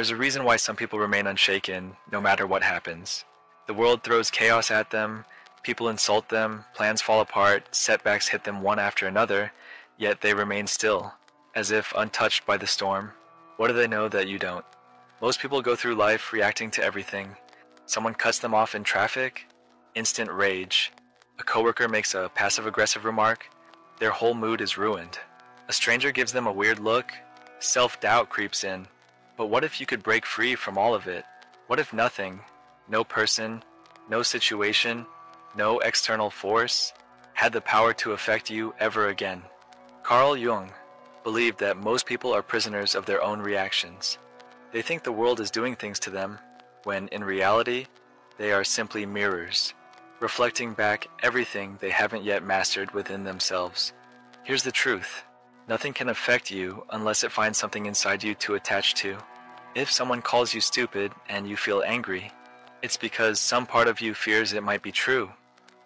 There's a reason why some people remain unshaken no matter what happens. The world throws chaos at them, people insult them, plans fall apart, setbacks hit them one after another, yet they remain still, as if untouched by the storm. What do they know that you don't? Most people go through life reacting to everything. Someone cuts them off in traffic, instant rage. A coworker makes a passive-aggressive remark, their whole mood is ruined. A stranger gives them a weird look, self-doubt creeps in. But what if you could break free from all of it? What if nothing, no person, no situation, no external force, had the power to affect you ever again? Carl Jung believed that most people are prisoners of their own reactions. They think the world is doing things to them, when in reality, they are simply mirrors, reflecting back everything they haven't yet mastered within themselves. Here's the truth. Nothing can affect you unless it finds something inside you to attach to. If someone calls you stupid and you feel angry, it's because some part of you fears it might be true.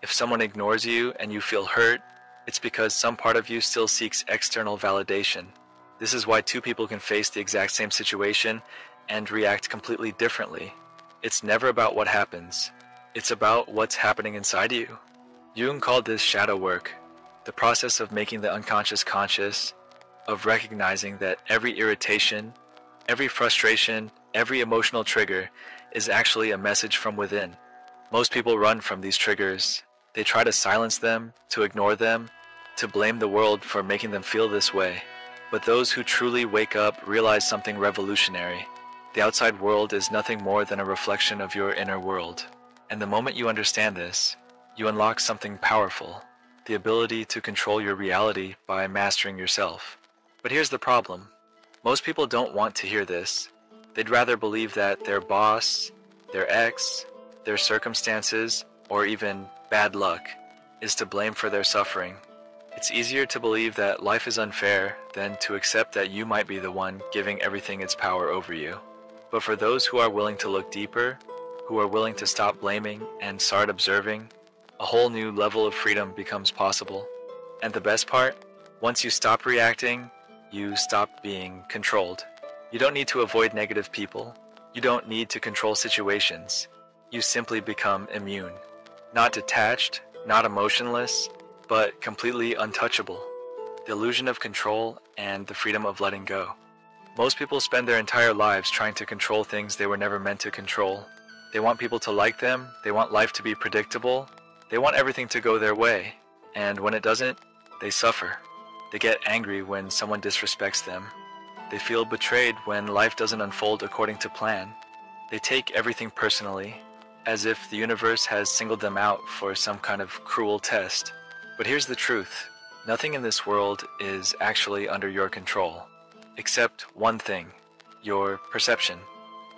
If someone ignores you and you feel hurt, it's because some part of you still seeks external validation. This is why two people can face the exact same situation and react completely differently. It's never about what happens. It's about what's happening inside you. Jung called this shadow work, the process of making the unconscious conscious, of recognizing that every irritation, every frustration, every emotional trigger is actually a message from within. Most people run from these triggers. They try to silence them, to ignore them, to blame the world for making them feel this way. But those who truly wake up realize something revolutionary. The outside world is nothing more than a reflection of your inner world. And the moment you understand this, you unlock something powerful, the ability to control your reality by mastering yourself. But here's the problem. Most people don't want to hear this. They'd rather believe that their boss, their ex, their circumstances, or even bad luck is to blame for their suffering. It's easier to believe that life is unfair than to accept that you might be the one giving everything its power over you. But for those who are willing to look deeper, who are willing to stop blaming and start observing, a whole new level of freedom becomes possible. And the best part? Once you stop reacting, you stop being controlled. You don't need to avoid negative people. You don't need to control situations. You simply become immune. Not detached, not emotionless, but completely untouchable. The illusion of control and the freedom of letting go. Most people spend their entire lives trying to control things they were never meant to control. They want people to like them, they want life to be predictable, they want everything to go their way, and when it doesn't, they suffer. They get angry when someone disrespects them. They feel betrayed when life doesn't unfold according to plan. They take everything personally, as if the universe has singled them out for some kind of cruel test. But here's the truth. Nothing in this world is actually under your control, except one thing, your perception.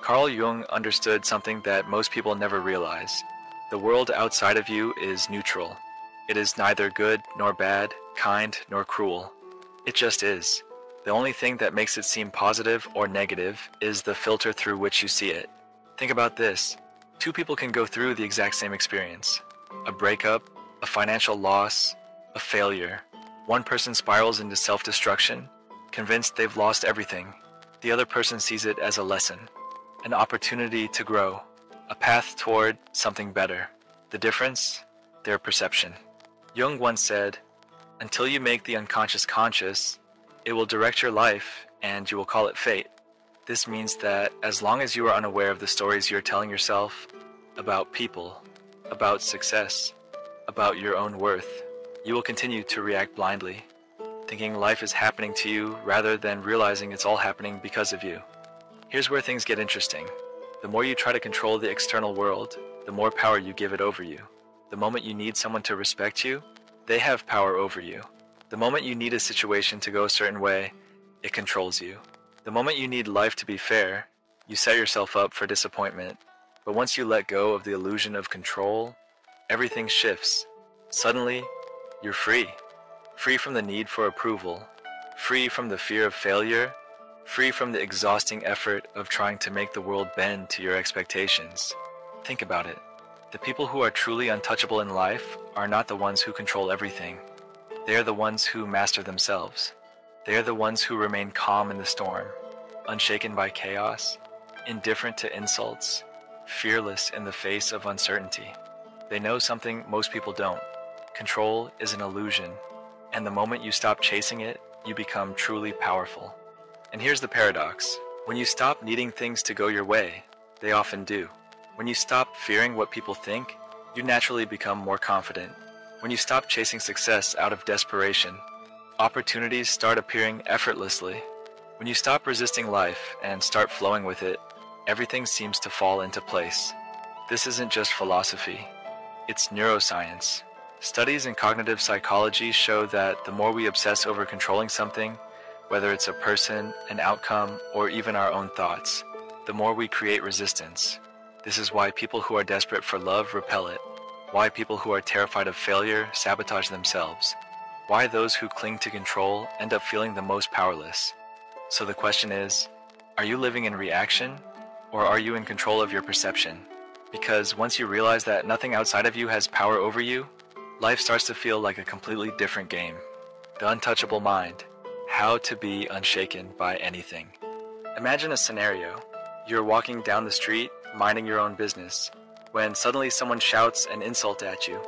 Carl Jung understood something that most people never realize. The world outside of you is neutral. It is neither good nor bad, kind nor cruel. It just is. The only thing that makes it seem positive or negative is the filter through which you see it. Think about this. Two people can go through the exact same experience. A breakup, a financial loss, a failure. One person spirals into self-destruction, convinced they've lost everything. The other person sees it as a lesson, an opportunity to grow, a path toward something better. The difference? Their perception. Jung once said, "Until you make the unconscious conscious, it will direct your life and you will call it fate." This means that as long as you are unaware of the stories you're telling yourself about people, about success, about your own worth, you will continue to react blindly, thinking life is happening to you rather than realizing it's all happening because of you. Here's where things get interesting. The more you try to control the external world, the more power you give it over you. The moment you need someone to respect you, they have power over you. The moment you need a situation to go a certain way, it controls you. The moment you need life to be fair, you set yourself up for disappointment. But once you let go of the illusion of control, everything shifts. Suddenly, you're free. Free from the need for approval. Free from the fear of failure. Free from the exhausting effort of trying to make the world bend to your expectations. Think about it. The people who are truly untouchable in life are not the ones who control everything. They are the ones who master themselves. They are the ones who remain calm in the storm, unshaken by chaos, indifferent to insults, fearless in the face of uncertainty. They know something most people don't. Control is an illusion, and the moment you stop chasing it, you become truly powerful. And here's the paradox. When you stop needing things to go your way, they often do. When you stop fearing what people think, you naturally become more confident. When you stop chasing success out of desperation, opportunities start appearing effortlessly. When you stop resisting life and start flowing with it, everything seems to fall into place. This isn't just philosophy, it's neuroscience. Studies in cognitive psychology show that the more we obsess over controlling something, whether it's a person, an outcome, or even our own thoughts, the more we create resistance. This is why people who are desperate for love repel it, why people who are terrified of failure sabotage themselves, why those who cling to control end up feeling the most powerless. So the question is, are you living in reaction, or are you in control of your perception? Because once you realize that nothing outside of you has power over you, life starts to feel like a completely different game. The untouchable mind, how to be unshaken by anything. Imagine a scenario. You're walking down the street, minding your own business, when suddenly someone shouts an insult at you.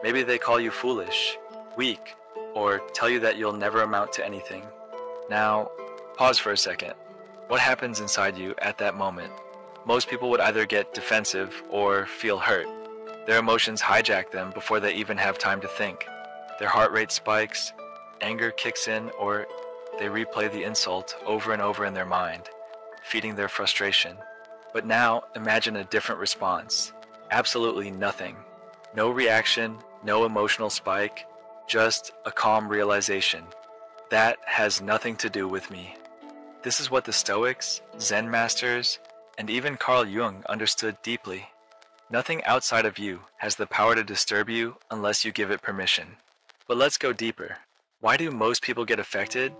Maybe they call you foolish, weak, or tell you that you'll never amount to anything. Now, pause for a second. What happens inside you at that moment? Most people would either get defensive or feel hurt. Their emotions hijack them before they even have time to think. Their heart rate spikes, anger kicks in, or they replay the insult over and over in their mind, feeding their frustration. But now, imagine a different response. Absolutely nothing. No reaction, no emotional spike, just a calm realization. That has nothing to do with me. This is what the Stoics, Zen masters, and even Carl Jung understood deeply. Nothing outside of you has the power to disturb you unless you give it permission. But let's go deeper. Why do most people get affected?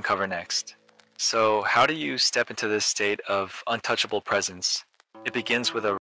uncover next. So, how do you step into this state of untouchable presence? It begins with a